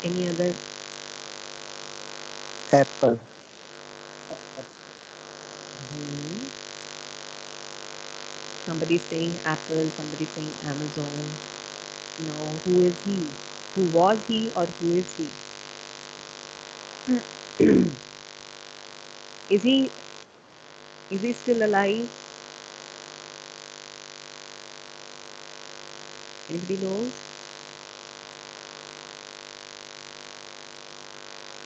Any other? Apple. Hmm. Somebody saying Apple, somebody saying Amazon. Now, who is he? Who was he or who is he? Is he is he still alive? Anybody knows?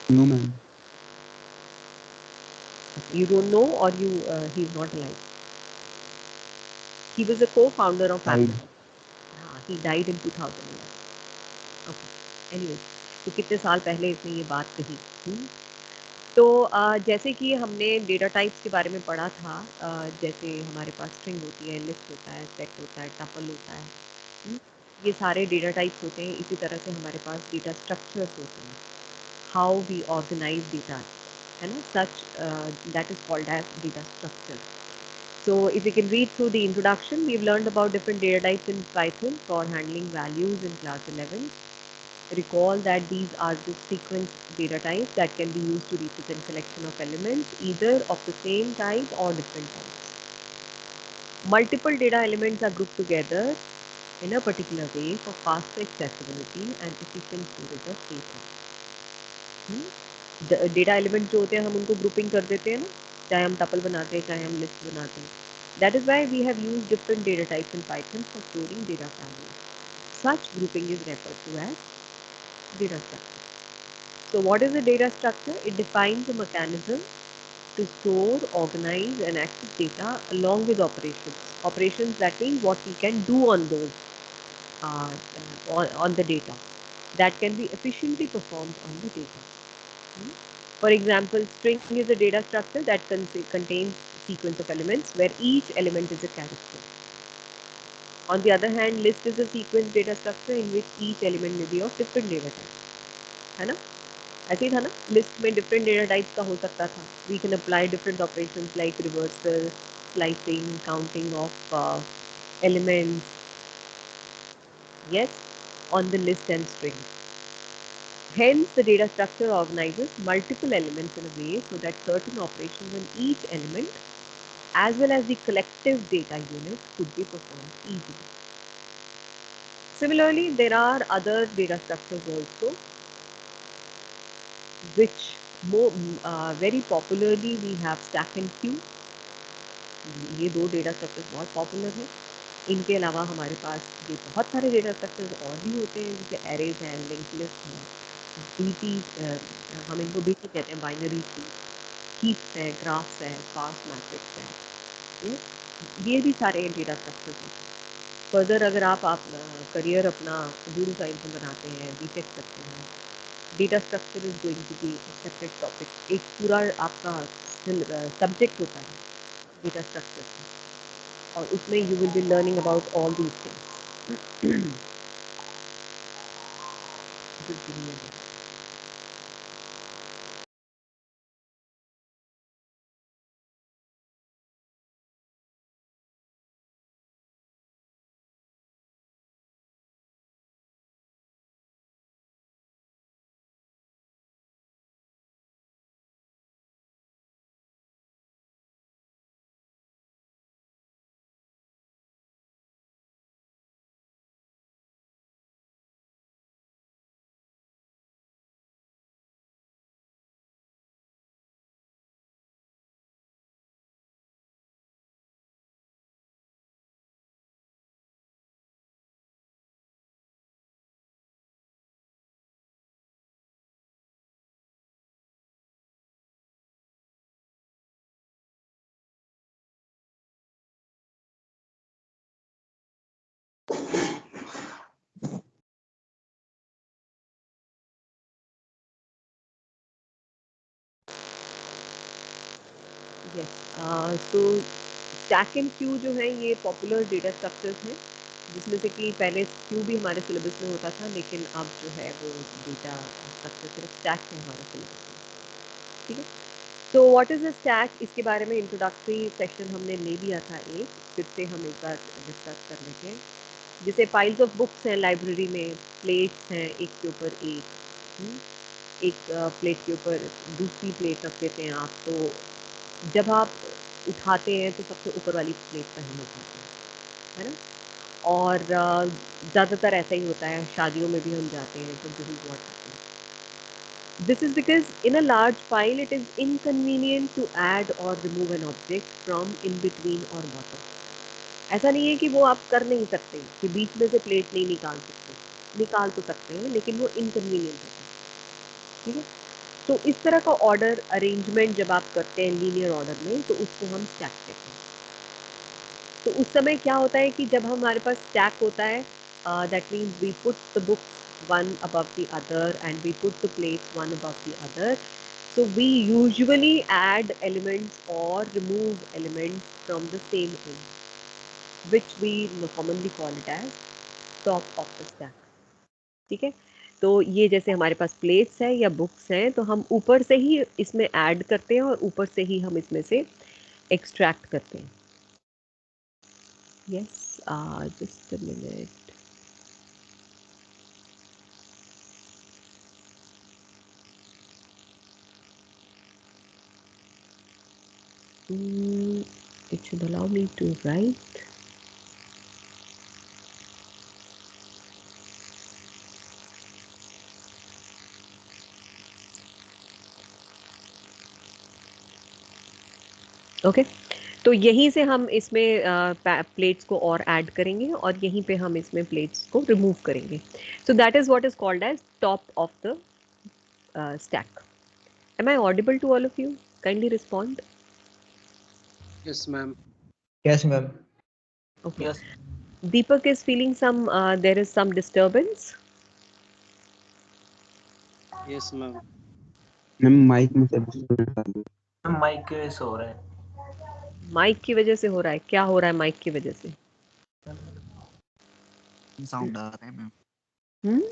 Human. You don't know, or he's not alive. He was a co-founder of Apple. Died. हाँ, he died in 2011. Okay. Anyway, तो कितने साल पहले इसने ये बात कही? तो जैसे कि हमने डेटा टाइप्स के बारे में पढ़ा था, जैसे हमारे पास स्ट्रिंग होती है, लिस्ट होता है, सेट होता है, टपल होता है। हुँ, ये सारे डेटा टाइप्स होते हैं। इसी तरह से हमारे पास डेटा स्ट्रक्चर्स होते हैं। हाउ वी ऑर्गेनाइज डेटा, है ना? Such that is called as data structure. So if you can read through the introduction, we've learned about different data types in Python for handling values in class 11. Recall that these are the sequence data types that can be used to represent collection of elements either of the same type or different types. Multiple data elements are grouped together in a particular way for faster accessibility and efficient storage of data. Data element जो होते हैं हम उनको grouping कर देते हैं ना, चाहे हम टपल बनाते हैं चाहे हम लिस्ट बनाते हैं. That is why we have use different data types in Python for storing data family. Such grouping is referred to as data structure. So what is a data structure? It defines a mechanism to store, organize and access data along with operations. Operations, that means what we can do on those, on the data, that can be efficiently performed on the data. For example, string is a data structure that contains sequence of elements where each element is a character. On the other hand, list is a sequence data structure in which each element may be of different data types. है ना? ऐसे ही था ना? List में different data types का हो सकता था. We can apply different operations like reversal, slicing, counting of elements, yes, on the list and string. Hence, the data structure organizes multiple elements in a way so that certain operations on each element as well as the collective data unit could be performed easily. Similarly, there are other data structures also, which very popularly we have stack and queue. ये दो data structures बहुत popular हैं. इनके अलावा हमारे पास ये बहुत सारे डेटा स्ट्रक्चर्स और भी होते हैं, जैसे एरेज हैं, लिंक लिस्ट हैं, बीटी, हम इनको बीटी कहते हैं, बाइनरी ट्री, हीप्स हैं, ग्राफ्स हैं, स्पार्स मैट्रिक्स हैं. ये भी सारे डेटा स्ट्रक्चर्स हैं. फर्दर अगर आप करियर अपना कंप्यूटर साइंस में बनाते हैं, बीटेक करते हैं, data structure is going to be separate topic. एक पूरा आपका सब्जेक्ट होता है डेटा स्ट्रक्चर, और उसमें you will be learning about all these things. Just give me a minute. Yes, so stack and Q जो है ये पॉपुलर डेटा स्ट्रक्चर्स हैं, जिसमें से कि पहले क्यू भी हमारे सिलेबस में होता था, लेकिन अब जो है वो डेटा स्ट्रक्चर सिर्फ स्टैक है हमारे सिलेबस में. ठीक है. तो व्हाट इज़ अ स्टैक, इसके बारे में इंट्रोडक्टरी सेक्शन हमने ले लिया था एक, फिर से हम एक बार डिस्कस कर लेते हैं. जैसे फाइल्स ऑफ बुक्स हैं लाइब्रेरी में, प्लेट्स हैं एक के ऊपर एक, एक प्लेट के ऊपर दूसरी प्लेट रख देते हैं आप, तो जब आप उठाते हैं तो सबसे ऊपर वाली प्लेट पे हम उठाते हैं, है ना? और ज़्यादातर ऐसा ही होता है, शादियों में भी हम जाते हैं तो this is what happens. This is because in a large file it is inconvenient to add or remove an object from in between or bottom. ऐसा नहीं है कि वो आप कर नहीं सकते, कि बीच में से प्लेट नहीं निकाल सकते, निकाल तो सकते हैं, लेकिन वो इनकन्वीनियंट होता है, ठीक है? तो इस तरह का ऑर्डर अरेंजमेंट जब आप करते हैं लीनियर ऑर्डर में, तो उसको हम स्टैक कहते हैं। तो उस समय क्या होता है कि जब हमारे पास स्टैक होता है, that means we put the books one above the other and we put the plates one above the other. So we usually add elements or remove elements from the same end, which we commonly call it as top of the stack. ठीक है? तो ये जैसे हमारे पास plates है या books हैं, तो हम ऊपर से ही इसमें ऐड करते हैं और ऊपर से ही हम इसमें से एक्सट्रैक्ट करते हैं. Yes, just a minute. It should allow me to write. Okay, तो यहीं से हम इसमें प्लेट्स को और ऐड करेंगे और यहीं पे हम इसमें प्लेट्स को रिमूव करेंगे. So that is what is called as top of the stack. Am I audible to all of you? Kindly respond. Yes, ma'am. Yes, ma'am. Okay. Yes. Deepak is feeling some, there is some disturbance. Yes, ma'am. Ma'am mic में से disturbance आ रही है। Mic के वजह से हो रहा है। माइक की वजह से हो रहा है? क्या हो रहा है माइक की वजह से? साउंड आ रहा है मैम, हम्म,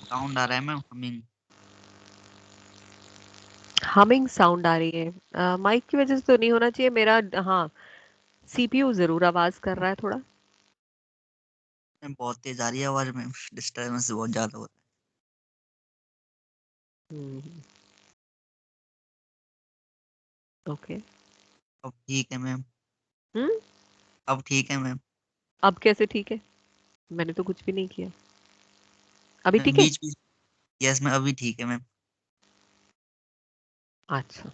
साउंड आ रहा है मैम, हमिंग। हमिंग साउंड आ रही है? माइक की वजह से तो नहीं होना चाहिए मेरा. हाँ, सीपीयू जरूर आवाज कर रहा है थोड़ा. मैम बहुत तेज आ रही है आवाज मैम, डिस्टर्बेंस बहुत ज्यादा हो रहा ओके. है। अब ठीक है मैम, हम्म, अब ठीक है मैम। अब कैसे ठीक है? मैंने तो कुछ भी नहीं किया. अभी मैम ठीक है? बीच बीच, यस मैम अभी ठीक है मैम। अच्छा,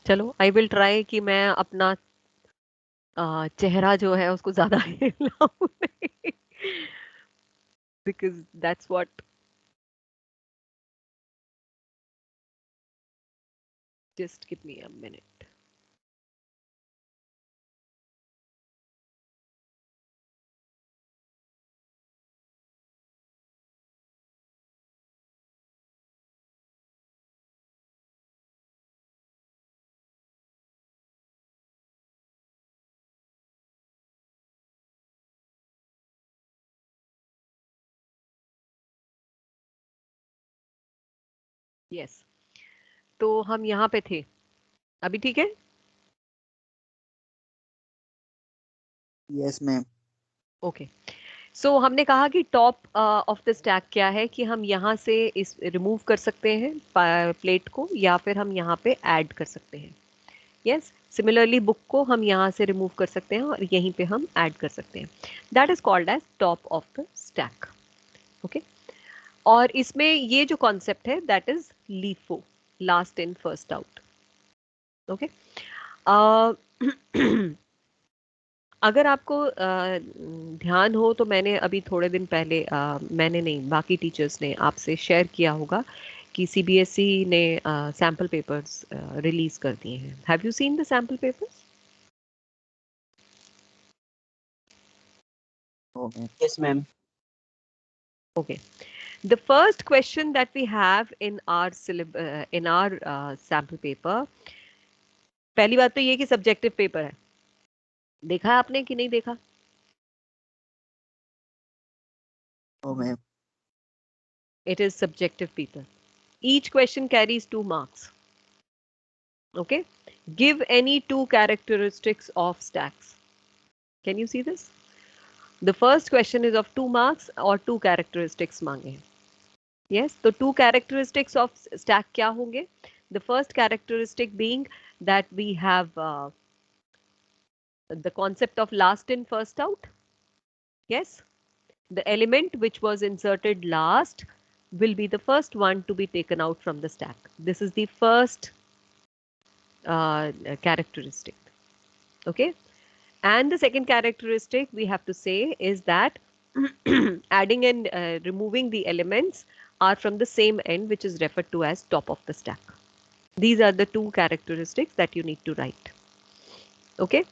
चलो, आई विल ट्राई कि मैं अपना चेहरा जो है उसको ज्यादा हिलाऊं नहीं, because that's what. Just give me a minute. Yes, तो हम यहाँ पे थे. अभी ठीक है? Yes ma'am. ओके. सो हमने कहा कि टॉप ऑफ द स्टैक क्या है, कि हम यहाँ से इस रिमूव कर सकते हैं प्लेट को, या फिर हम यहाँ पे ऐड कर सकते हैं. यस, सिमिलरली बुक को हम यहाँ से रिमूव कर सकते हैं और यहीं पे हम ऐड कर सकते हैं. That is called as top of the stack. Okay. और इसमें ये जो कॉन्सेप्ट है that is LIFO, last in first out. Okay. अगर आपको ध्यान हो तो मैंने अभी थोड़े दिन पहले, मैंने नहीं, बाकी टीचर्स ने आपसे शेयर किया होगा कि सीबीएसई ने सैम्पल पेपर्स रिलीज कर दिए हैं. Have you seen the sample papers? Oh ma'am. Yes, ma'am. Okay. The first question that we have in our sample paper, पहली बात तो ये कि सब्जेक्टिव पेपर है. देखा है आपने कि नहीं देखा? ओ ma'am. It is subjective paper. Each question carries 2 marks. Okay. Give any 2 characteristics of stacks. Can you see this? The first question is of 2 marks और 2 कैरेक्टरिस्टिक्स मांगे हैं. यस, तो 2 कैरेक्टरिस्टिक्स ऑफ स्टैक क्या होंगे? The first characteristic being that we have the concept of last in first out. Yes, the element which was inserted last will be the first one to be taken out from the stack. This is the first characteristic. Okay, and the second characteristic we have to say is that adding and removing the elements are from the same end, which is referred to as top of the stack. These are the 2 characteristics that you need to write. Okay.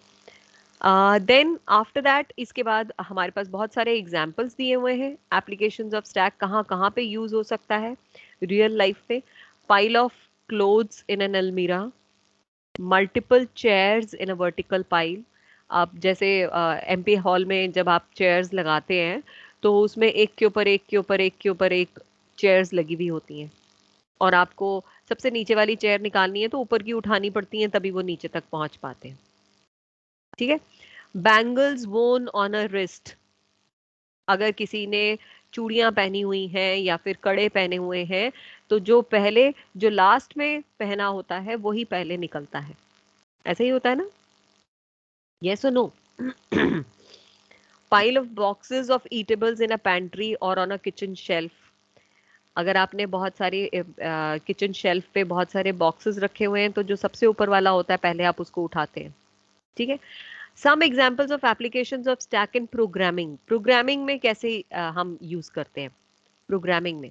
Then after that, इसके बाद हमारे पास बहुत सारे examples दिए हुए हैं. Applications of stack कहाँ कहाँ पे यूज हो सकता है रियल लाइफ पे. Pile of clothes in an अलमीरा, multiple chairs in a vertical pile. आप जैसे एमपी हॉल में जब आप चेयर्स लगाते हैं तो उसमें एक के ऊपर एक के ऊपर एक के ऊपर एक चेयर्स लगी हुई होती हैं, और आपको सबसे नीचे वाली चेयर निकालनी है तो ऊपर की उठानी पड़ती है, तभी वो नीचे तक पहुंच पाते हैं. ठीक है. बैंगल्स वोन ऑन अ रिस्ट, अगर किसी ने चूड़ियां पहनी हुई हैं या फिर कड़े पहने हुए हैं तो जो लास्ट में पहना होता है वही पहले निकलता है. ऐसा ही होता है ना? Yes or no? Pile of boxes of eatables in a pantry or on a kitchen shelf. अगर आपने बहुत सारे किचन शेल्फ पे बहुत सारे बॉक्सेस रखे हुए हैं तो जो सबसे ऊपर वाला होता है पहले आप उसको उठाते हैं. ठीक है. Some examples of applications of stack in programming. Programming में कैसे हम यूज करते हैं? प्रोग्रामिंग में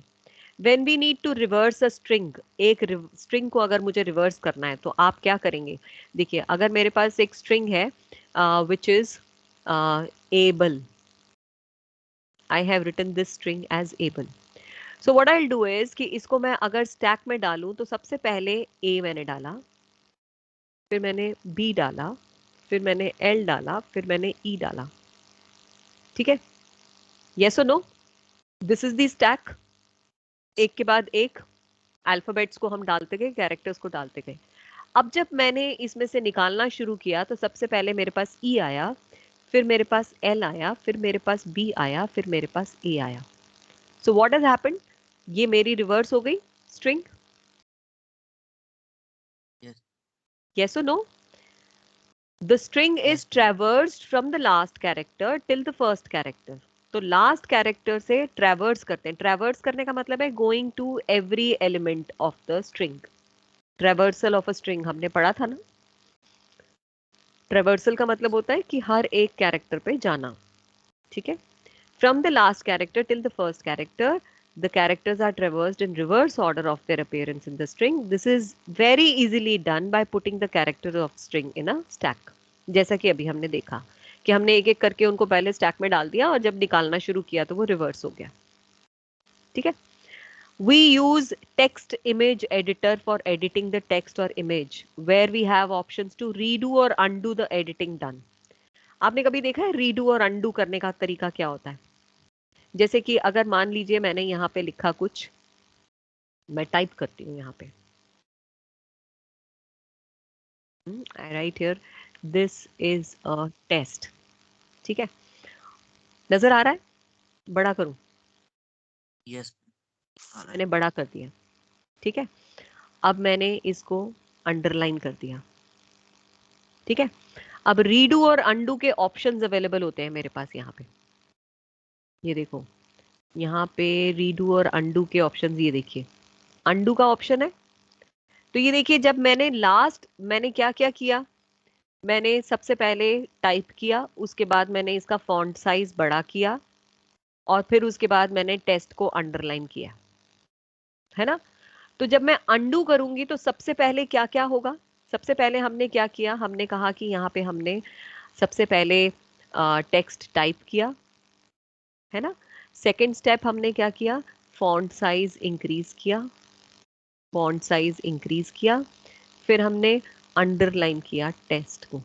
when we need to reverse a string, एक स्ट्रिंग को अगर मुझे रिवर्स करना है तो आप क्या करेंगे? देखिए, अगर मेरे पास एक स्ट्रिंग है which is able, I have written this string as able. So what I'll do is कि इसको मैं अगर स्टैक में डालूं तो सबसे पहले A मैंने डाला, फिर मैंने B डाला, फिर मैंने L डाला, फिर मैंने E डाला. ठीक है. Yes or no? This is the stack. एक के बाद एक अल्फाबेट्स को हम डालते गए, कैरेक्टर्स को डालते गए. अब जब मैंने इसमें से निकालना शुरू किया तो सबसे पहले मेरे पास E आया, फिर मेरे पास L आया, फिर मेरे पास B आया, फिर मेरे पास A आया. So what has happened? ये मेरी रिवर्स हो गई string. Yes. Yes or no? The string is Yes. traversed from the last character till the first character. तो लास्ट कैरेक्टर से ट्रैवर्स करते हैं. ट्रैवर्स करने का मतलब है going to every element of the string. Traversal of a string हमने पढ़ा था ना. ट्रैवर्सल का मतलब होता है कि हर एक कैरेक्टर पे जाना. ठीक है. From the last character till the first character, the characters are traversed in reverse order of their appearance in the string. This is very easily done by putting the characters of string in a stack. जैसा कि अभी हमने देखा कि हमने एक एक करके उनको पहले स्टैक में डाल दिया और जब निकालना शुरू किया तो वो रिवर्स हो गया. ठीक है. We use text image editor for editing the text or image where we have options to redo or undo the editing done. आपने कभी देखा है redo और undo करने का तरीका क्या होता है? जैसे कि अगर मान लीजिए मैंने यहाँ पे लिखा कुछ, मैं टाइप करती हूँ यहाँ पे, I write here this is a test. ठीक है. नजर आ रहा है? बड़ा करूं? Yes. All right. मैंने बड़ा कर दिया. ठीक है. अब मैंने इसको अंडरलाइन कर दिया. ठीक है. अब रीडू और अंडू के ऑप्शंस अवेलेबल होते हैं मेरे पास यहाँ पे. ये देखो, यहाँ पे रीडू और अंडू के ऑप्शंस, ये देखिए अंडू का ऑप्शन है. तो ये देखिए, जब मैंने क्या क्या किया, मैंने सबसे पहले टाइप किया, उसके बाद मैंने इसका फॉन्ट साइज बड़ा किया, और फिर उसके बाद मैंने टेस्ट को अंडरलाइन किया, है ना. तो जब मैं अंडू करूंगी तो सबसे पहले क्या क्या होगा? सबसे पहले हमने क्या किया, हमने कहा कि यहाँ पे हमने सबसे पहले टेक्स्ट टाइप किया, है ना. सेकंड स्टेप हमने क्या किया, फॉन्ट साइज इंक्रीज किया, फॉन्ट साइज इंक्रीज किया, फिर हमने अंडरलाइन किया टेस्ट को.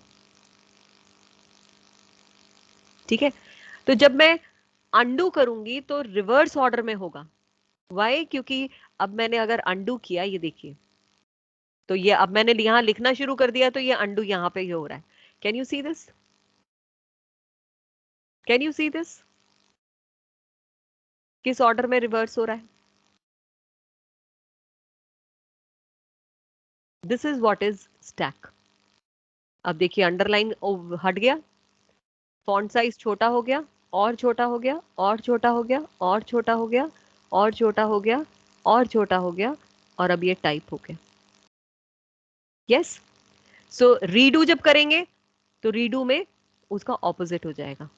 ठीक है. तो जब मैं अंडू करूंगी तो रिवर्स ऑर्डर में होगा. वाई? क्योंकि अब मैंने अगर अंडू किया, ये देखिए, तो ये अब मैंने यहां लिखना शुरू कर दिया तो ये अंडू यहां पे ही हो रहा है. Can you see this? Can you see this? किस ऑर्डर में रिवर्स हो रहा है? This is what is stack. अब देखिए अंडरलाइन हट गया, फॉन्ट साइज छोटा हो गया, और छोटा हो गया, और छोटा हो गया, और छोटा हो गया, और छोटा हो गया, और छोटा हो गया, और अब ये टाइप हो गया। यस, सो रीडू जब करेंगे तो रीडू में उसका ऑपोजिट हो जाएगा।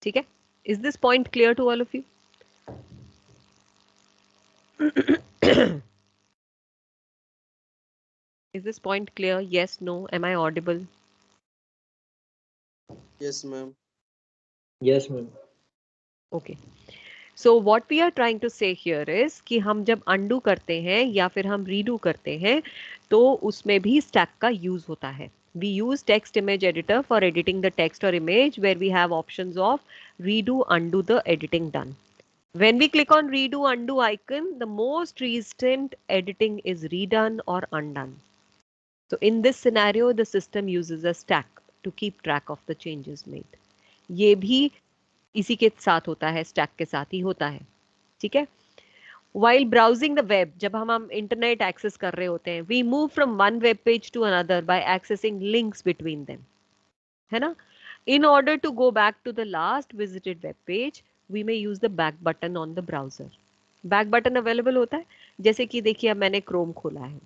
ठीक है, is this point clear to all of you? Is this point clear? Yes, no? Am I audible? Yes, ma'am. Yes, ma'am. Okay. So what we are trying to say here is कि हम जब undo करते हैं या फिर हम redo करते हैं तो उसमें भी stack का use होता है. We use text image editor for editing the text or image where we have options of redo, undo the editing done. When we click on redo undo icon, the most recent editing is redone or undone. So in this scenario, the system uses a stack to keep track of the changes made. ये भी इसी के साथ होता है, stack के साथ ही होता है, ठीक है। While browsing the web, जब हम इंटरनेट एक्सेस कर रहे होते हैं, we move from one web page to another by accessing links between them, है ना। In order to go back to the last visited web page, we may use the back button on the browser. Back button available होता है, जैसे कि देखिए अब मैंने Chrome खोला है,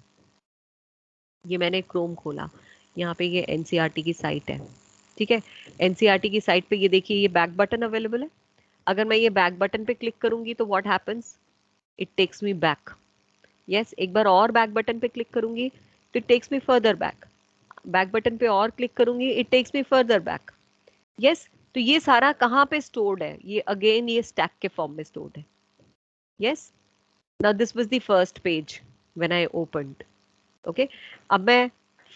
ये मैंने क्रोम खोला, यहाँ पे ये एनसीईआरटी की साइट है, ठीक है। एनसीईआरटी की साइट पे ये देखिए ये बैक बटन अवेलेबल है। अगर मैं ये बैक बटन पे क्लिक करूंगी तो what happens, it takes me back. Yes, एक बार और बैक बटन पे क्लिक करूंगी तो it takes me further back. Back button पे और क्लिक करूंगी, it takes me further back. Yes, तो ये सारा कहाँ पे स्टोर्ड है, ये अगेन ये स्टैक के फॉर्म में स्टोर्ड है। Yes, now this was the first page when I opened. Okay, अब मैं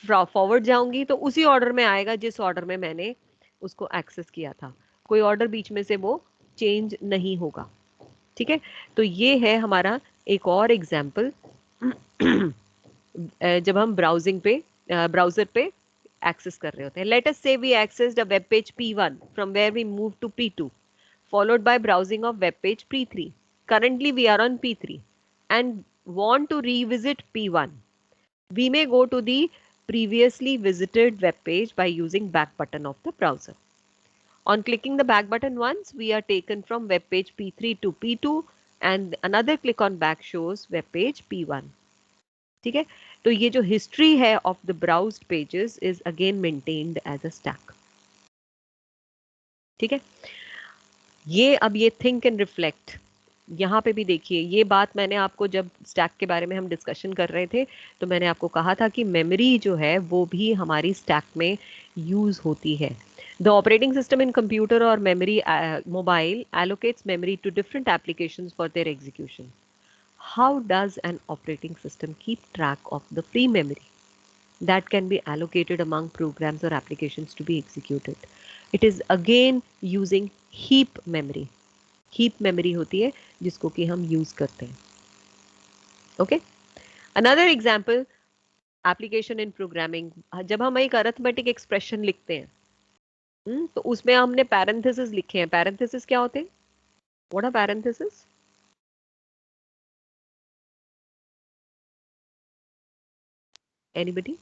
फॉरवर्ड जाऊंगी तो उसी ऑर्डर में आएगा जिस ऑर्डर में मैंने उसको एक्सेस किया था, कोई ऑर्डर बीच में से वो चेंज नहीं होगा, ठीक है। तो ये है हमारा एक और एग्जाम्पल जब हम ब्राउजर पे एक्सेस कर रहे होते हैं। Let us say we accessed a web page P1 from where we move to P2 followed by browsing of web page P3. Currently we are on P3 and want to revisit P1. We may go to the previously visited web page by using back button of the browser. On clicking the back button once, we are taken from web page P3 to P2 and another click on back shows web page P1. ठीक है, तो ये जो history है of the browsed pages is again maintained as a stack. ठीक है, ये अब ये थिंक एंड रिफ्लेक्ट, यहाँ पे भी देखिए ये बात मैंने आपको जब स्टैक के बारे में हम डिस्कशन कर रहे थे तो मैंने आपको कहा था कि मेमोरी जो है वो भी हमारी स्टैक में यूज होती है। The operating system in computer और memory mobile allocates memory to different applications for their execution. How does an operating system keep track of the free memory that can be allocated among programs or applications to be executed? It is again using heap memory. Heap memory होती है जिसको कि हम use करते हैं। Okay? Another example, application in programming. जब हम एक arithmetic expression लिखते हैं तो उसमें हमने parentheses लिखे हैं। parentheses क्या होते हैं? What are parentheses? Anybody?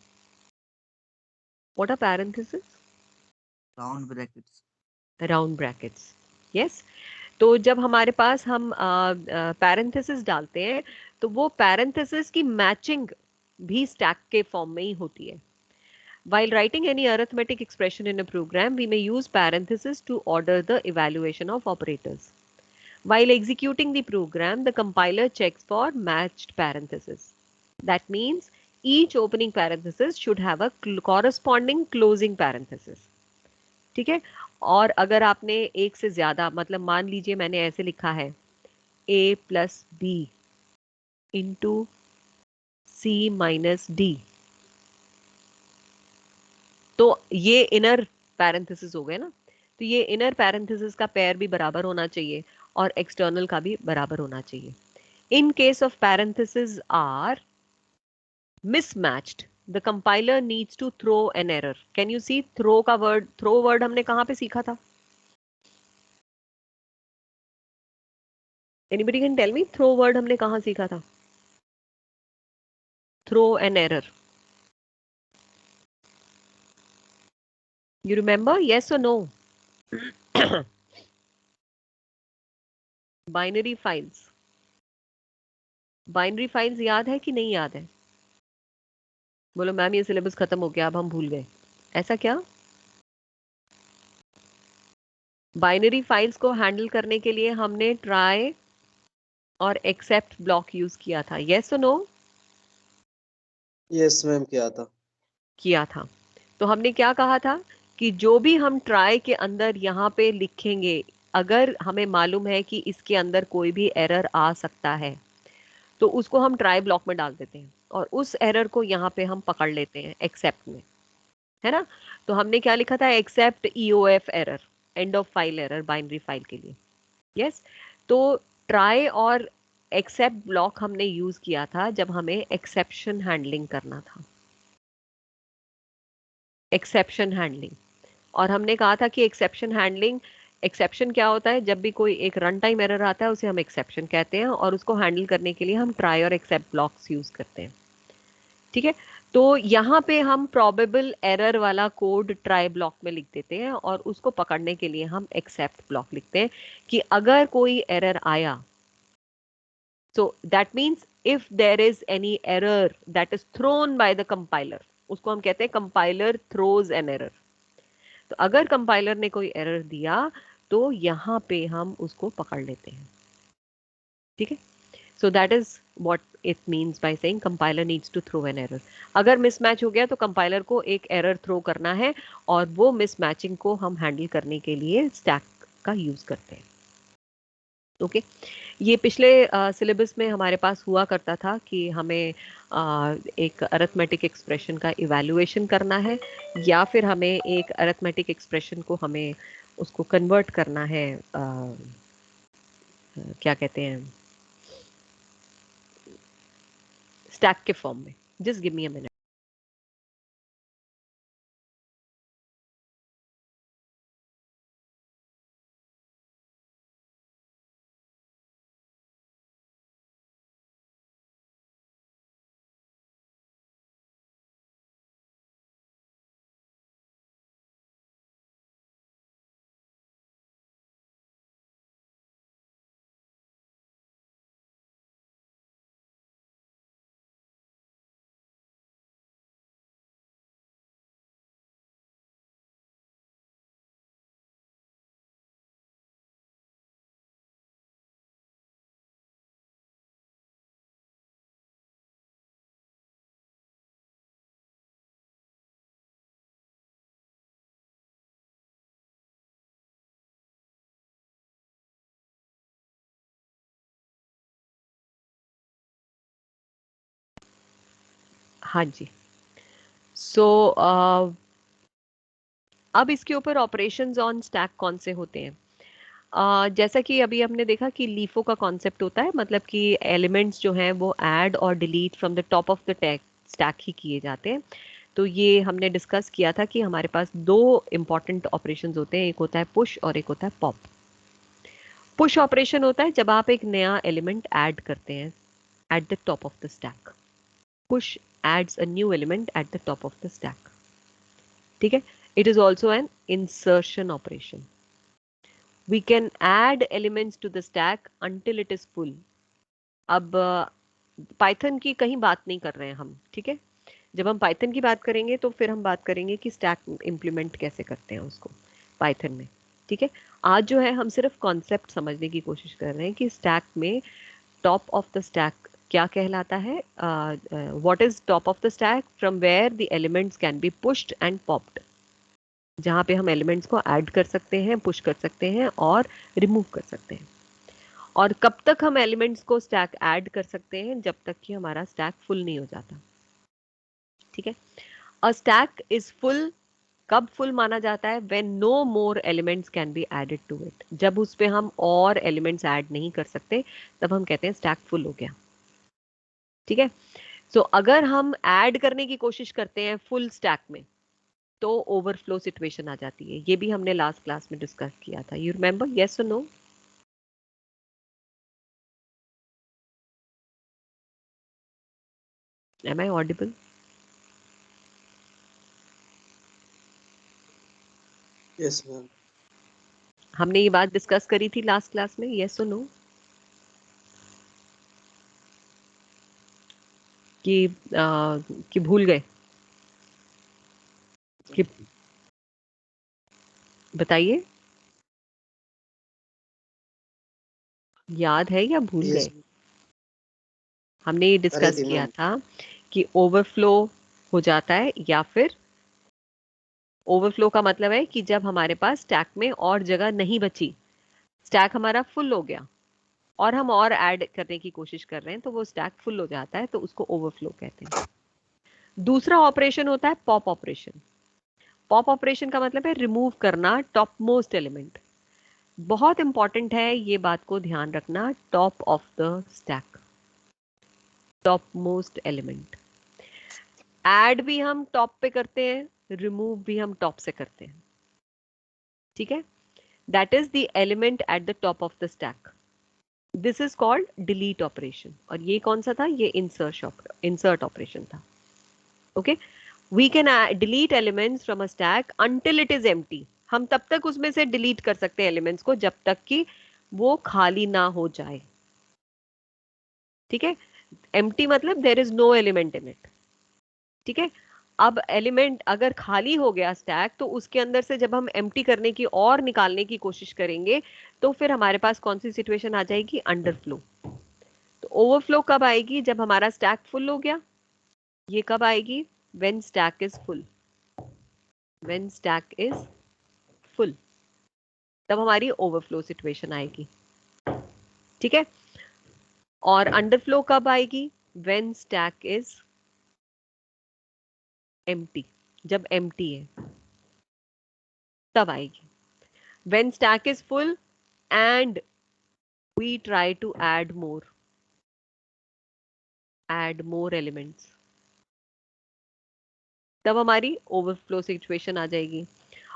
What are parentheses? Round brackets. Round brackets. Yes. तो जब हमारे पास हम पैरेंथेसिस डालते हैं तो वो पैरेंथेसिस की मैचिंग भी स्टैक के फॉर्म में ही होती है। While writing any arithmetic expression in a program, we may use parentheses to order the evaluation of operators. While executing the program, the compiler checks for matched parentheses. That means each opening parenthesis should have a corresponding closing parenthesis. ठीक है, और अगर आपने एक से ज्यादा, मतलब मान लीजिए मैंने ऐसे लिखा है a plus b into c minus d, तो ये इनर पैरेंथेसिस हो गए ना, तो ये इनर पैरेंथेसिस का पेयर भी बराबर होना चाहिए और एक्सटर्नल का भी बराबर होना चाहिए। In case of parentheses are mismatched, the compiler needs to throw an error. Can you see throw का word, throw word हमने कहाँ पे सीखा था? Anybody can tell me throw word हमने कहाँ सीखा था? Throw an error. You remember? Yes or no? Binary files, binary files याद है कि नहीं याद है? बोलो मैम ये सिलेबस खत्म हो गया, अब हम भूल गए, ऐसा क्या? बाइनरी फाइल्स को हैंडल करने के लिए हमने ट्राई और एक्सेप्ट ब्लॉक यूज किया था, yes or no? Yes ma'am किया था। तो हमने क्या कहा था कि जो भी हम ट्राई के अंदर यहाँ पे लिखेंगे, अगर हमें मालूम है कि इसके अंदर कोई भी एरर आ सकता है तो उसको हम ट्राई ब्लॉक में डाल देते हैं और उस एरर को यहाँ पे हम पकड़ लेते हैं एक्सेप्ट में, है ना? तो हमने क्या लिखा था? Except EOF error, end of file error, binary file के लिए। यस, तो ट्राई और एक्सेप्ट ब्लॉक हमने यूज किया था जब हमें एक्सेप्शन हैंडलिंग करना था, एक्सेप्शन हैंडलिंग। और हमने कहा था कि एक्सेप्शन हैंडलिंग, एक्सेप्शन क्या होता है? जब भी कोई एक रन टाइम एरर आता है उसे हम एक्सेप्शन कहते हैं और उसको हैंडल करने के लिए हम ट्राई और एक्सेप्ट ब्लॉक्स यूज करते हैं, ठीक है? तो यहाँ पे हम प्रोबेबल एरर वाला कोड ट्राई ब्लॉक में लिख देते हैं और उसको पकड़ने के लिए हम एक्सेप्ट ब्लॉक लिखते हैं कि अगर कोई एरर आया, so that means if there is any error that is thrown by the compiler, उसको हम कहते हैं compiler throws an error। तो अगर कंपाइलर ने कोई एरर दिया तो यहाँ पे हम उसको पकड़ लेते हैं, ठीक है? So that is what it means by saying compiler needs to throw an error. अगर मिसमैच हो गया तो कंपाइलर को एक एरर थ्रो करना है और वो मिसमैचिंग को हम हैंडल करने के लिए स्टैक का यूज करते हैं। ओके ये पिछले सिलेबस में हमारे पास हुआ करता था कि हमें एक अरिथमेटिक एक्सप्रेशन का इवैल्यूएशन करना है या फिर हमें एक अरिथमेटिक एक्सप्रेशन को हमें उसको कन्वर्ट करना है, क्या कहते हैं, स्टैक के फॉर्म में। Just give me a minute. हाँ जी, सो अब इसके ऊपर ऑपरेशंस ऑन स्टैक कौन से होते हैं? जैसा कि अभी हमने देखा कि लीफो का कॉन्सेप्ट होता है, मतलब कि एलिमेंट्स जो हैं वो ऐड और delete from the top of the stack ही किए जाते हैं। तो ये हमने डिस्कस किया था कि हमारे पास दो इंपॉर्टेंट ऑपरेशंस होते हैं, एक होता है पुश और एक होता है पॉप। पुश ऑपरेशन होता है जब आप एक नया एलिमेंट ऐड करते हैं eight the top of the stack. Push adds a new element at the top of the stack, ठीक है? It is also an insertion operation. We can add elements to the stack until it is full। अब Python की कहीं बात नहीं कर रहे हैं हम, ठीक है? जब हम पाइथन की बात करेंगे तो फिर हम बात करेंगे कि स्टैक इम्प्लीमेंट कैसे करते हैं उसको पाइथन में, ठीक है? आज जो है हम सिर्फ कॉन्सेप्ट समझने की कोशिश कर रहे हैं कि स्टैक में टॉप ऑफ द स्टैक क्या कहलाता है, what is top of the stack, from where the elements can be pushed and popped, जहाँ पे हम एलिमेंट्स को ऐड कर सकते हैं, पुश कर सकते हैं और रिमूव कर सकते हैं। और कब तक हम एलिमेंट्स को स्टैक ऐड कर सकते हैं? जब तक कि हमारा स्टैक फुल नहीं हो जाता, ठीक है? अ स्टैक इज फुल कब फुल माना जाता है? When no more elements can be added to it, जब उस पे हम और एलिमेंट्स ऐड नहीं कर सकते तब हम कहते हैं स्टैक फुल हो गया। ठीक है, सो अगर हम ऐड करने की कोशिश करते हैं फुल स्टैक में तो ओवरफ्लो सिचुएशन आ जाती है। ये भी हमने लास्ट क्लास में डिस्कस किया था। You remember, yes or no? Am I audible? Yes ma'am. हमने ये बात डिस्कस करी थी लास्ट क्लास में, यस और नो? कि भूल गए? कि बताइए, याद है या भूल यस गए? हमने ये करी डिस्कस थी किया मैम। था कि ओवरफ्लो हो जाता है, या फिर ओवरफ्लो का मतलब है कि जब हमारे पास स्टैक में और जगह नहीं बची, स्टैक हमारा फुल हो गया और हम और ऐड करने की कोशिश कर रहे हैं तो वो स्टैक फुल हो जाता है, तो उसको ओवरफ्लो कहते हैं। दूसरा ऑपरेशन होता है पॉप ऑपरेशन। पॉप ऑपरेशन का मतलब है रिमूव करना टॉप मोस्ट एलिमेंट। बहुत इंपॉर्टेंट है ये बात को ध्यान रखना, top of the stack, top most element. Add भी हम टॉप पे करते हैं, रिमूव भी हम टॉप से करते हैं। ठीक है, that is the element at the top of the stack, this is called delete operation. और ये कौन सा था? ये इंसर्ट ऑपरेशन था। Okay, we can delete elements from a stack until it is empty. हम तब तक उसमें से डिलीट कर सकते हैं एलिमेंट्स को जब तक कि वो खाली ना हो जाए। ठीक है, एम्प्टी मतलब there is no element in it. ठीक है, अब एलिमेंट अगर खाली हो गया स्टैक, तो उसके अंदर से जब हम एम्प्टी करने की और निकालने की कोशिश करेंगे तो फिर हमारे पास कौन सी सिचुएशन आ जाएगी? अंडरफ्लो। तो ओवरफ्लो कब आएगी? जब हमारा स्टैक फुल हो गया। ये कब आएगी? When stack is full, when stack is full, तब हमारी ओवरफ्लो सिचुएशन आएगी। ठीक है, और अंडरफ्लो कब आएगी? व्हेन स्टैक इज एम्प्टी, जब एम्प्टी है तब आएगी। When stack is full and we try to add more elements, तब हमारी ओवरफ्लो सिचुएशन आ जाएगी।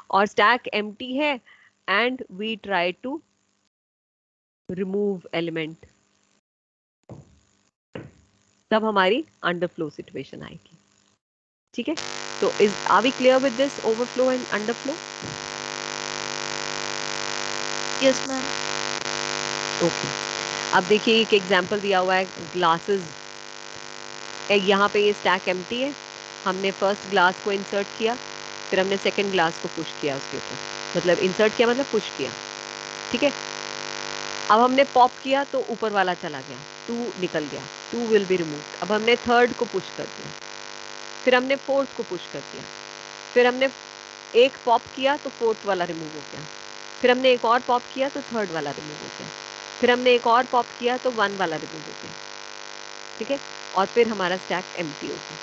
और स्टैक एम्प्टी है and we try to remove element, तब हमारी अंडरफ्लो सिचुएशन आएगी। ठीक है, तो is are we clear with this overflow and underflow? Yes ma'am. Okay, अब देखिए एक एग्जांपल दिया हुआ है ग्लासेस। यहाँ पे ये स्टैक एम्प्टी है, हमने फर्स्ट ग्लास को इंसर्ट किया, फिर हमने सेकंड ग्लास को पुश किया उसके ऊपर, मतलब इंसर्ट किया मतलब पुश किया। ठीक है, अब हमने पॉप किया तो ऊपर वाला चला गया, 2 निकल गया, 2 विल बी रिमूव्ड। अब हमने थर्ड को पुश कर दिया, फिर हमने फोर्थ को पुश कर दिया, फिर हमने एक पॉप किया तो फोर्थ वाला रिमूव हो गया, फिर हमने एक और पॉप किया तो थर्ड वाला रिमूव हो गया, फिर हमने एक और पॉप किया तो 1 वाला रिमूव हो गया। ठीक है, और फिर हमारा स्टैक एम्प्टी हो गया।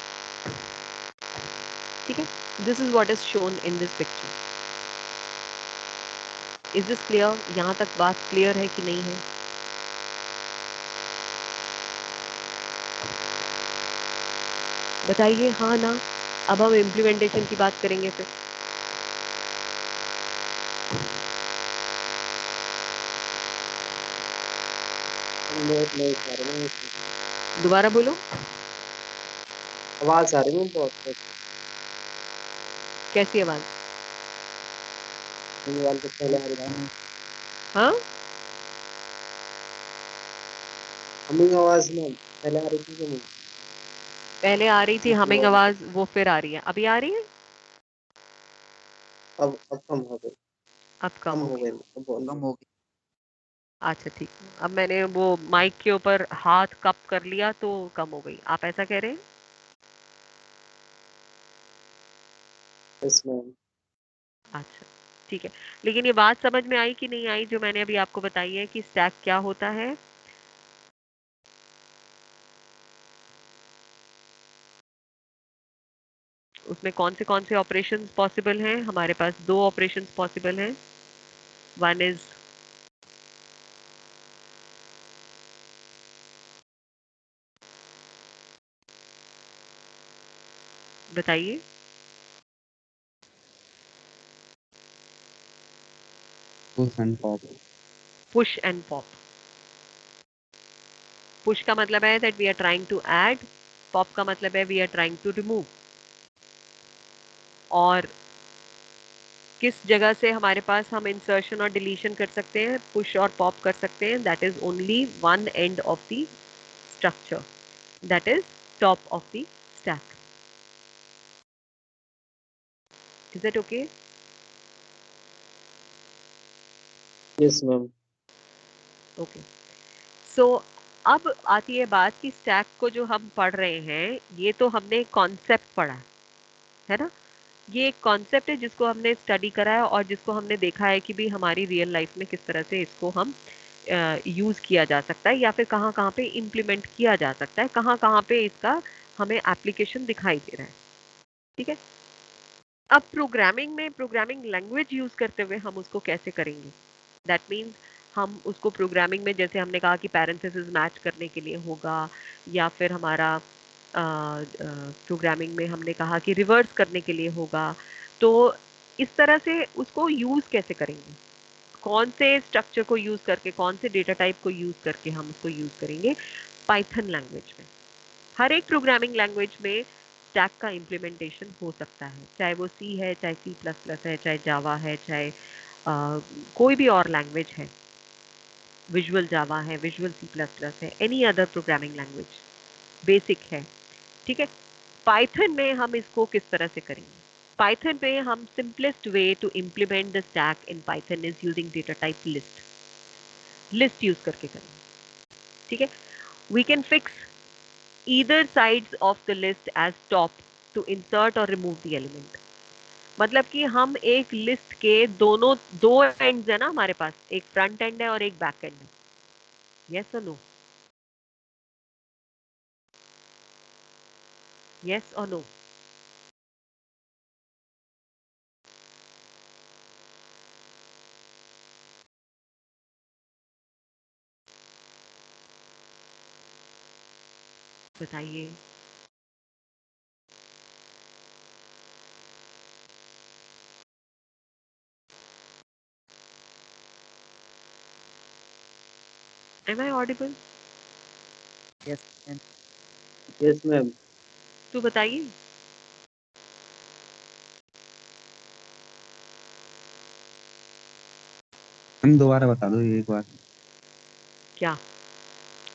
ठीक है, this is what is shown in this picture. Is this clear? यहाँ तक बात क्लियर है कि नहीं है? बताइए हाँ ना। अब हम इम्प्लीमेंटेशन की बात करेंगे फिर। बहुत नॉइस आ रही है इसमें। दोबारा बोलो। आवाज आ रही है बहुत बहुत। कैसी आवाज? मोबाइल पे पहले आ रही थी। हाँ, हमिंग आवाज में पहले आ रही थी कि नहीं? पहले आ रही थी इसकी हमिंग आवाज आवाज, वो फिर आ रही है। अभी आ रही है? अब कम हो गई। अब कम कम हो हो गई। गई अब बोल कम दो। हो गई। अच्छा ठीक है, अब मैंने वो माइक के ऊपर हाथ कप कर लिया तो कम हो गई, आप ऐसा कह रहे हैं? Yes ma'am. अच्छा ठीक है, लेकिन ये बात समझ में आई कि नहीं आई जो मैंने अभी आपको बताई है कि स्टैक क्या होता है? उसमें कौन से ऑपरेशंस पॉसिबल हैं? हमारे पास दो ऑपरेशंस पॉसिबल हैं. वन इज बताइए. push and pop. Push and pop. Push का मतलब है that we are trying to add. Pop का मतलब है we are trying to remove. और किस जगह से हमारे पास हम इंसर्शन और डिलीशन कर सकते हैं, पुश और पॉप कर सकते हैं? That is only one end of the structure, that is top of the stack. Is it okay? Yes ma'am. Okay. So अब आती है बात कि स्टैक को जो हम पढ़ रहे हैं, ये तो हमने कॉन्सेप्ट पढ़ा है ना. ये एक कॉन्सेप्ट है जिसको हमने स्टडी करा है और जिसको हमने देखा है कि भी हमारी रियल लाइफ में किस तरह से इसको हम यूज़ किया जा सकता है या फिर कहाँ कहाँ पे इम्प्लीमेंट किया जा सकता है, कहाँ कहाँ पे इसका हमें एप्लीकेशन दिखाई दे रहा है. ठीक है. अब प्रोग्रामिंग में प्रोग्रामिंग लैंग्वेज यूज़ करते हुए हम उसको कैसे करेंगे? दैट मीन्स हम उसको प्रोग्रामिंग में, जैसे हमने कहा कि पैरेंथेसिस मैच करने के लिए होगा, या फिर हमारा प्रोग्रामिंग में हमने कहा कि रिवर्स करने के लिए होगा. तो इस तरह से उसको यूज़ कैसे करेंगे? कौन से स्ट्रक्चर को यूज़ करके, कौन से डेटा टाइप को यूज़ करके हम उसको यूज़ करेंगे? पाइथन लैंग्वेज में. हर एक प्रोग्रामिंग लैंग्वेज में स्टैक का इम्प्लीमेंटेशन हो सकता है, चाहे वो सी है, चाहे सी प्लस प्लस है, चाहे जावा है, चाहे कोई भी और लैंग्वेज है. विजुअल जावा है, विजुअल सी प्लस प्लस है, any other programming language basic है. ठीक है. पाइथन में हम इसको किस तरह से करेंगे? पाइथन में हम simplest way to implement the stack in Python is using data type list. List use करके करेंगे. ठीक है. We can fix either sides of the list as top to insert or remove the element. मतलब कि हम एक list के दोनों दो एंड्स है ना हमारे पास, एक फ्रंट एंड है और एक बैक एंड है. Yes or no? Yes or no? बताइए. Am I audible? Yes, and yes ma'am. तो बताइए. मैम दोबारा बता दो ये एक बार. क्या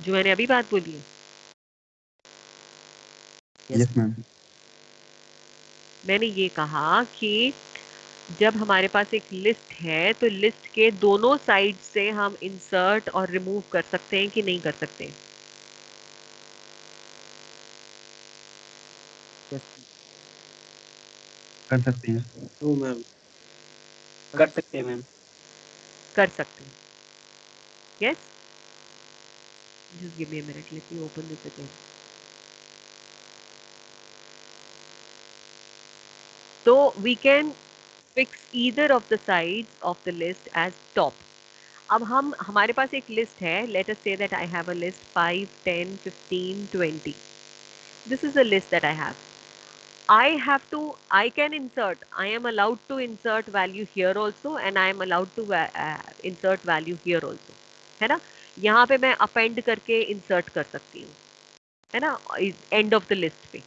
जो मैंने अभी बात बोली है? yes, yes ma'am. मैंने ये कहा कि जब हमारे पास एक लिस्ट है तो लिस्ट के दोनों साइड से हम इंसर्ट और रिमूव कर सकते हैं कि नहीं कर सकते हैं? yes, कर सकते हैं. No ma'am. कर सकते हैं मैम. कर सकते हैं. Yes. Just give me a minute. Let me open this again. So we can fix either of the sides of the list as top. अब हम हमारे पास एक लिस्ट है. Let us say that I have a list 5, 10, 15, 20. This is the list that I have. I can insert. I am allowed to insert value here also, and I am allowed to insert value here also. है ना? यहाँ पे मैं append करके insert कर सकती हूँ, है ना, एंड ऑफ द लिस्ट पे.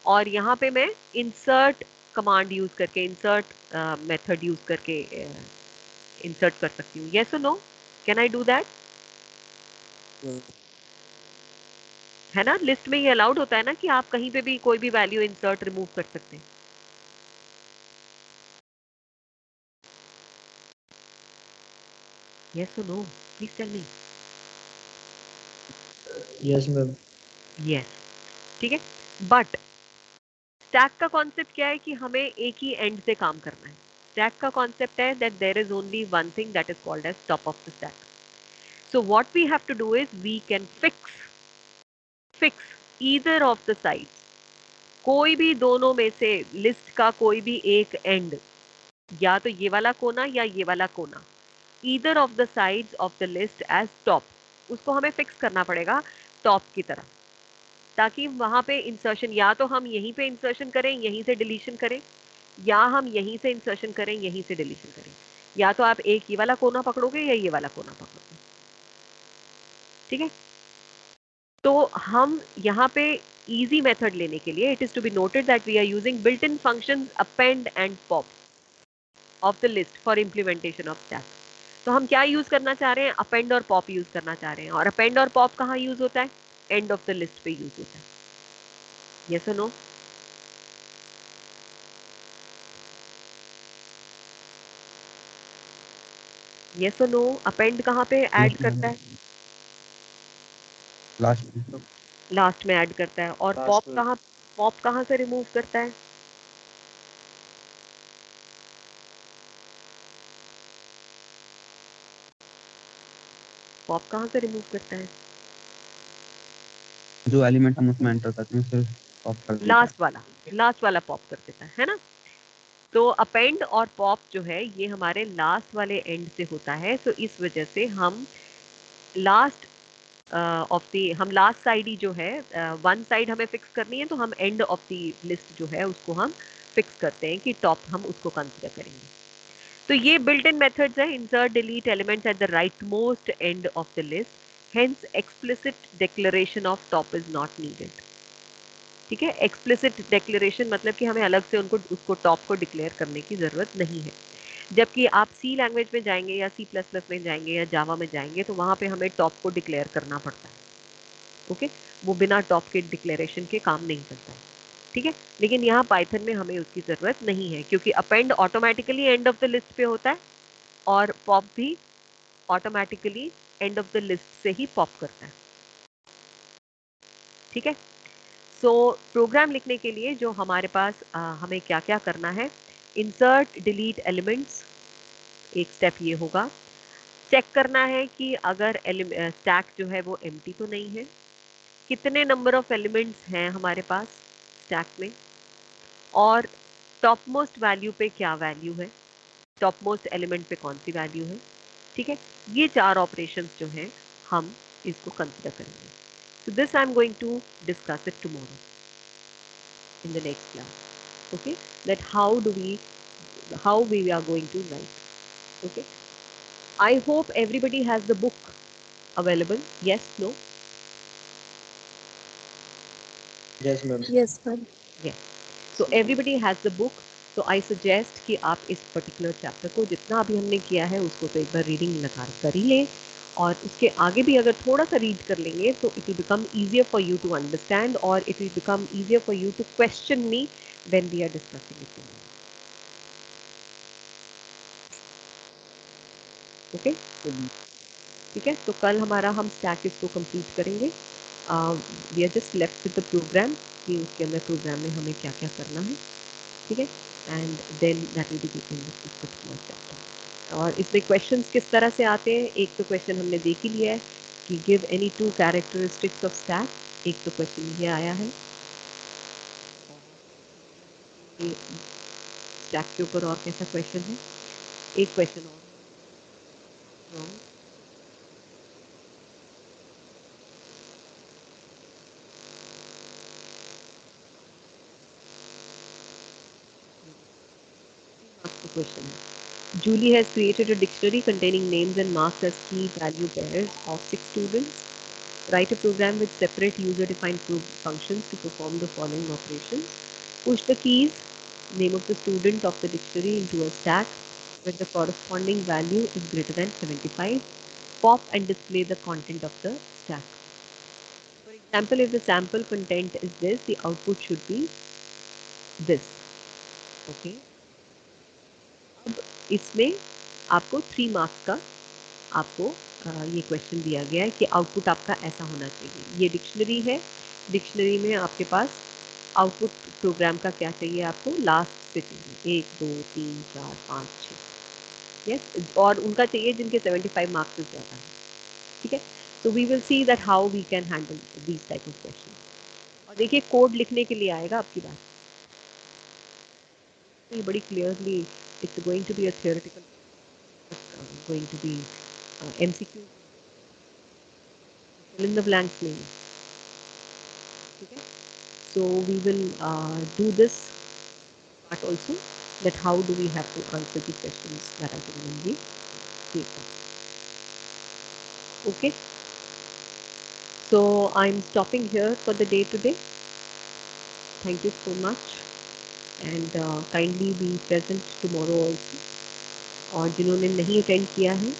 और यहाँ पे मैं इंसर्ट कमांड यूज करके, इंसर्ट मेथड यूज करके इंसर्ट कर सकती हूँ. Yes or no? Can I do that? है ना? लिस्ट में ये अलाउड होता है ना कि आप कहीं पे भी कोई भी वैल्यू इंसर्ट रिमूव कर सकते हैं. Yes or no? Please tell me. Yes ma'am. Yes. ठीक है. बट स्टैक का कॉन्सेप्ट क्या है कि हमें एक ही एंड से काम करना है. स्टैक का कॉन्सेप्ट है that there is only one thing that is called as top of the stack. So what we have to do is we can fix either of the sides. कोई भी दोनों में से लिस्ट का कोई भी एक एंड, या तो ये वाला कोना या ये वाला कोना, either of the sides of the list as top, उसको हमें फिक्स करना पड़ेगा टॉप की तरफ, ताकि वहां पे इंसर्शन या तो हम यहीं पे इंसर्शन करें, यहीं से डिलीशन करें, या हम यहीं से इंसर्शन करें, यहीं से डिलीशन करें। या तो आप एक ये वाला कोना पकड़ोगे या ये वाला कोना पकड़ोगे। ठीक है, तो हम यहाँ पे इजी मेथड लेने के लिए, it is to be noted that we are using built in functions append and pop of the list for implementation of stack. तो हम क्या यूज करना चाह रहे हैं? अपेंड और पॉप यूज करना चाह रहे हैं। और अपेंड और पॉप कहाँ यूज होता है? एंड ऑफ द लिस्ट पे यूज होता है। Yes or no? Yes or no? Append कहाँ पे ऐड करता है? लास्ट में। लास्ट में ऐड करता है। और लास्ट पॉप में। कहाँ, पॉप कहाँ से रिमूव करता है? पॉप कहाँ से रिमूव करता है? जो एलिमेंट हम उसमें एंटर करते हैं सिर्फ पॉप कर देता है। लास्ट वाला पॉप कर देता है ना? तो अपेंड और पॉप जो है ये हमारे लास्ट वाले एंड से होता है। तो इस वजह से हम लास्ट हम लास्ट साइड ही जो है, वन साइड हमें फिक्स करनी है, तो हम एंड ऑफ द लिस्ट जो है उसको हम फिक्स करते हैं कि टॉप हम उसको कंसीडर करेंगे। तो ये बिल्ट इन मेथड्स है, insert delete elements at the right most and of the list, hence explicit declaration of top is not needed. ठीक है, एक्सप्लिसिट डिक्लेरेशन मतलब कि हमें अलग से उसको टॉप को डिक्लेयर करने की ज़रूरत नहीं है। जबकि आप सी लैंग्वेज में जाएंगे या सी प्लस प्लस में जाएंगे या जावा में जाएंगे तो वहाँ पे हमें टॉप को डिक्लेयर करना पड़ता है। ओके, वो बिना टॉप के डिक्लेरेशन के काम नहीं करता है। ठीक है, लेकिन यहाँ पाइथन में हमें उसकी ज़रूरत नहीं है, क्योंकि append automatically and of the list पे होता है और पॉप भी automatically and of the list से ही पॉप करता है। ठीक है, सो प्रोग्राम लिखने के लिए जो हमारे पास हमें क्या क्या करना है? इंसर्ट डिलीट एलिमेंट्स, एक स्टेप ये होगा। चेक करना है कि अगर स्टैक जो है वो एम्प्टी तो नहीं है, कितने नंबर ऑफ एलिमेंट्स हैं हमारे पास स्टैक में, और टॉप मोस्ट वैल्यू पे क्या वैल्यू है, टॉप मोस्ट एलिमेंट पे कौन सी वैल्यू है। ठीक है, ये चार ऑपरेशंस जो हैं हम इसको कंसिडर करेंगे। So this I'm going to discuss it tomorrow in the next class. Okay, that how we are going to write. Okay, I hope everybody has the book available. Yes, no? Yes ma'am. Yes, ma'am. Yes. So everybody has the book. तो I suggest कि आप इस particular chapter को जितना अभी हमने किया है उसको तो एक बार रीडिंग लगा कर ही लें, और उसके आगे भी अगर थोड़ा सा रीड कर लेंगे तो it will become easier for you to understand, और it will become easier for you to question me when we are discussing it. Okay, ठीक है, तो कल हमारा हम स्टैक इसको कंप्लीट करेंगे। We are just left with the program कि उसके अंदर प्रोग्राम में हमें क्या क्या करना है। ठीक है, and then that will be the end of this particular chapter. और इसमें क्वेश्चंस किस तरह से आते हैं? एक तो क्वेश्चन हमने देख ही लिया है कि give any two characteristics of stack. एक तो क्वेश्चन ये आया है, स्टैक के ऊपर और कैसा क्वेश्चन है? एक क्वेश्चन और wrong. आपका क्वेश्चन है, Julie has created a dictionary containing names and marks as key value pairs of 6 students. Write a program with separate user-defined functions to perform the following operations. Push the keys, name of the student of the dictionary, into a stack where the corresponding value is greater than 75. Pop and display the content of the stack. For example, if the sample content is this, the output should be this. Okay. अब इसमें आपको 3 marks का आपको ये question दिया गया है कि आउटपुट आपका ऐसा होना चाहिए। ये डिक्शनरी है, डिक्शनरी में आपके पास आउटपुट प्रोग्राम का क्या चाहिए आपको? लास्ट से चाहिए 1 2 3 4 5 6। यस, और उनका चाहिए जिनके 75 मार्क्स से ज़्यादा है। ठीक है, so we will see that how we can handle these type of questions. और देखिए कोड लिखने के लिए आएगा आपकी बात, ये बड़ी clearly it's going to be a theoretical, going to be MCQ, fill in the blanks नहीं है, ठीक है। So we will do this part also, that how do we have to answer the questions that are given in the paper. Okay. So I'm stopping here for the day today. Thank you so much, and kindly be present tomorrow also. और जिन्होंने नहीं attend किया है